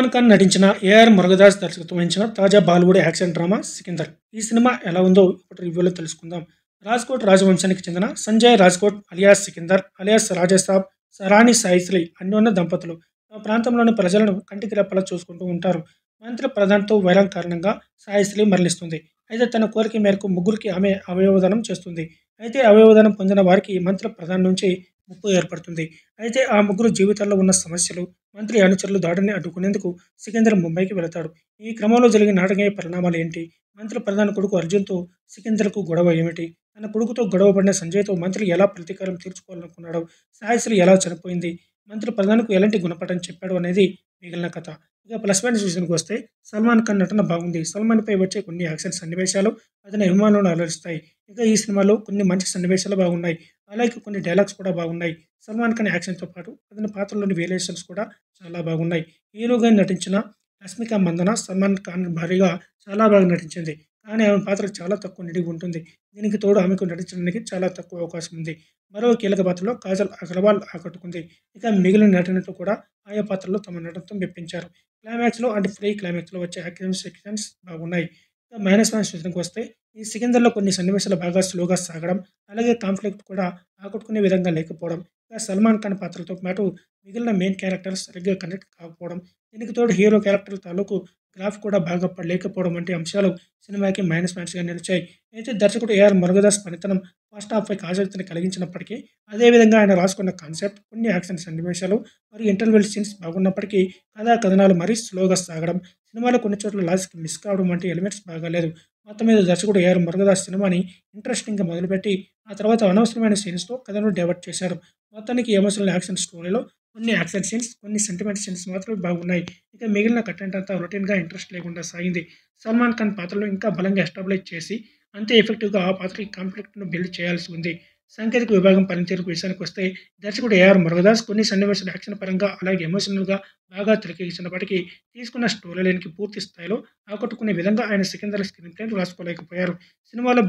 సల్మాన్ ఖాన్ నటించిన ఏఆర్ మురుగదాస్ దర్శకత్వం వహించిన తాజా బాలీవుడ్ యాక్షన్ డ్రామా సికిందర్. ఈ సినిమా ఎలా ఉందో ఇప్పుడు రివ్యూలో తెలుసుకుందాం. రాజ్కోట్ రాజవంశానికి చెందిన సంజయ్ రాజ్కోట్ అలియాస్ సికిందర్ అలియాస్ రాజాసాబ్ సరాని సాయిశ్రీ అన్యోన్య దంపతులు తమ ప్రాంతంలోని ప్రజలను కంటికి రెప్పలా చూసుకుంటూ ఉంటారు. మంత్రి ప్రధాన్తో వైరం కారణంగా సాయిశ్రీ మరణిస్తుంది. అయితే తన కోరిక మేరకు ముగ్గురికి ఆమె అవయవదానం చేస్తుంది. అయితే అవయవదానం పొందిన వారికి మంత్రి ప్రధాన్ నుంచి ముప్పు ఏర్పడుతుంది. అయితే ఆ ముగ్గురు జీవితాల్లో ఉన్న సమస్యలు, మంత్రి అనుచరులు దాడిని అడ్డుకునేందుకు సికిందర్ ముంబైకి వెళతాడు. ఈ క్రమంలో జరిగిన నాటకీయ పరిణామాలు ఏంటి? మంత్రి ప్రధాన కొడుకు అర్జున్తో సికిందర్కు గొడవ ఏమిటి? తన కొడుకుతో గొడవ పడిన సంజయ్తో మంత్రి ఎలా ప్రతీకారం తీర్చుకోవాలనుకున్నాడు? సాయిశ్రీ ఎలా చనిపోయింది? మంత్రి ప్రధాన్కు ఎలాంటి గుణపాఠం చెప్పాడు అనేది మిగిలిన కథ. ఇక ప్లస్ పాయింట్స్ విషయానికి వస్తే సల్మాన్ ఖాన్ నటన బాగుంది. సల్మాన్పై వచ్చే కొన్ని యాక్షన్ సన్నివేశాలు అతని అభిమానులను అలరిస్తాయి. ఇక ఈ సినిమాలో కొన్ని మంచి సన్నివేశాలు బాగున్నాయి. అలాగే కొన్ని డైలాగ్స్ కూడా బాగున్నాయి. సల్మాన్ ఖాన్ యాక్షన్తో పాటు అతని పాత్రలోని వేరియేషన్స్ కూడా చాలా బాగున్నాయి. హీరోగా నటించిన రష్మిక మందన సల్మాన్ ఖాన్ భార్యగా చాలా బాగా నటించింది. కానీ ఆమె పాత్ర చాలా తక్కువ నిడివి ఉంటుంది. దీనికి తోడు ఆమెకు నటించడానికి చాలా తక్కువ అవకాశం ఉంది. మరో కీలక పాత్రలో కాజల్ అగర్వాల్ ఆకట్టుకుంది. ఇక మిగిలిన నటులతో కూడా ఆయా పాత్రల్లో తమ నటనతో మెప్పించారు. క్లైమాక్స్లో అంటే ఫ్రీ క్లైమాక్స్లో వచ్చే యాక్షన్ సెక్షన్స్ బాగున్నాయి. ఇక మైనస్ పాయింట్స్ విషయానికి వస్తే ఈ సికిందర్లో కొన్ని సన్నివేశాలు బాగా స్లోగా సాగడం, అలాగే కాన్ఫ్లిక్ట్ కూడా ఆకట్టుకునే విధంగా లేకపోవడం, ఇక సల్మాన్ ఖాన్ పాత్రతో పాటు మిగిలిన మెయిన్ క్యారెక్టర్స్ సరిగ్గా కనెక్ట్ కాకపోవడం, దీనికి తోడు హీరో క్యారెక్టర్ తాలూకు గ్రాఫ్ కూడా బాగా లేకపోవడం వంటి అంశాలు సినిమాకి మైనస్ పాయింట్స్గా నిలిచాయి. అయితే దర్శకుడు ఏఆర్ మురుగదాస్ పనితనం ఫస్ట్ హాఫ్పై ఆసక్తిని కలిగించినప్పటికీ, అదేవిధంగా ఆయన రాసుకున్న కాన్సెప్ట్, కొన్ని యాక్షన్ సన్నివేశాలు మరియు ఇంటర్వెల్ సీన్స్ బాగున్నప్పటికీ కథా కథనాలు మరీ స్లోగా సాగడం, సినిమాలో కొన్ని చోట్ల లాజిక్ మిస్ కావడం వంటి ఎలిమెంట్స్ బాగాలేదు. మొత్తం మీద దర్శకుడు ఏఆర్ మురుగదాస్ సినిమాని ఇంట్రెస్టింగ్గా మొదలుపెట్టి ఆ తర్వాత అనవసరమైన సీన్స్తో కథను డైవర్ట్ చేశారు. మొత్తానికి ఎమోషనల్ యాక్షన్ స్టోరీలో కొన్ని యాక్షన్ సీన్స్, కొన్ని సెంటిమెంట్ సీన్స్ మాత్రమే బాగున్నాయి. ఇక మిగిలిన కంటెంట్ అంతా రొటీన్గా ఇంట్రెస్ట్ లేకుండా సాగింది. సల్మాన్ ఖాన్ పాత్రలో ఇంకా బలంగా ఎస్టాబ్లిష్ చేసి అంతే ఎఫెక్టివ్గా ఆ పాత్రకి కాన్ఫ్లిక్ట్ను బిల్డ్ చేయాల్సి ఉంది. సాంకేతిక విభాగం పనితీరు విషయానికి వస్తే దర్శకుడు ఏఆర్ మురుగదాస్ కొన్ని సన్నివేశాలు యాక్షన్ పరంగా అలాగే ఎమోషనల్గా బాగా తెరకెక్కించినప్పటికీ తీసుకున్న స్టోరీ లైన్కి పూర్తి స్థాయిలో ఆకట్టుకునే విధంగా ఆయన సికిందర్ స్క్రీన్ ప్లేను రాసుకోలేకపోయారు. సినిమాలో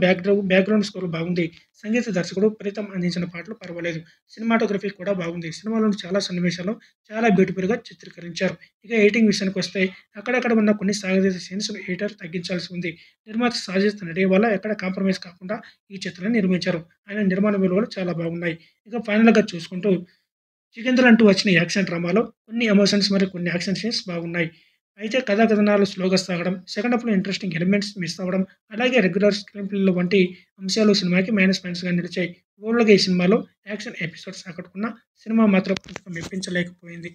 బ్యాక్గ్రౌండ్ స్కోర్ బాగుంది. సంగీత దర్శకుడు ప్రీతం అందించిన పాటలు పర్వాలేదు. సినిమాటోగ్రఫీ కూడా బాగుంది. సినిమాలోని చాలా సన్నివేశాలు చాలా బ్యూటిఫుల్గా చిత్రీకరించారు. ఇక ఎడిటింగ్ విషయానికి వస్తే అక్కడక్కడ ఉన్న కొన్ని సాగదీత సీన్స్ ఎడిటర్ తగ్గించాల్సి ఉంది. నిర్మాత సాజిద్ నడే వల్ల ఎక్కడ కాంప్రమైజ్ కాకుండా ఈ చిత్రాన్ని నిర్మించారు. ఆయన నిర్మాణ విలువలు చాలా బాగున్నాయి. ఇక ఫైనల్గా చూసుకుంటూ సికిందర్ అంటూ వచ్చిన యాక్షన్ డ్రామాలో కొన్ని ఎమోషన్స్ మరియు కొన్ని యాక్షన్ సీన్స్ బాగున్నాయి. అయితే కథా కథనాలు స్లోగా సాగడం, సెకండ్ హాఫ్లో ఇంట్రెస్టింగ్ ఎలిమెంట్స్ మిస్ అవ్వడం, అలాగే రెగ్యులర్ స్క్రీన్ ప్లేలో వంటి అంశాలు సినిమాకి మైనస్ పాయింట్స్గా నిలిచాయి. ఓవరాల్గా ఈ సినిమాలో యాక్షన్ ఎపిసోడ్స్ ఆకట్టుకున్న సినిమా మాత్రం మెప్పించలేకపోయింది.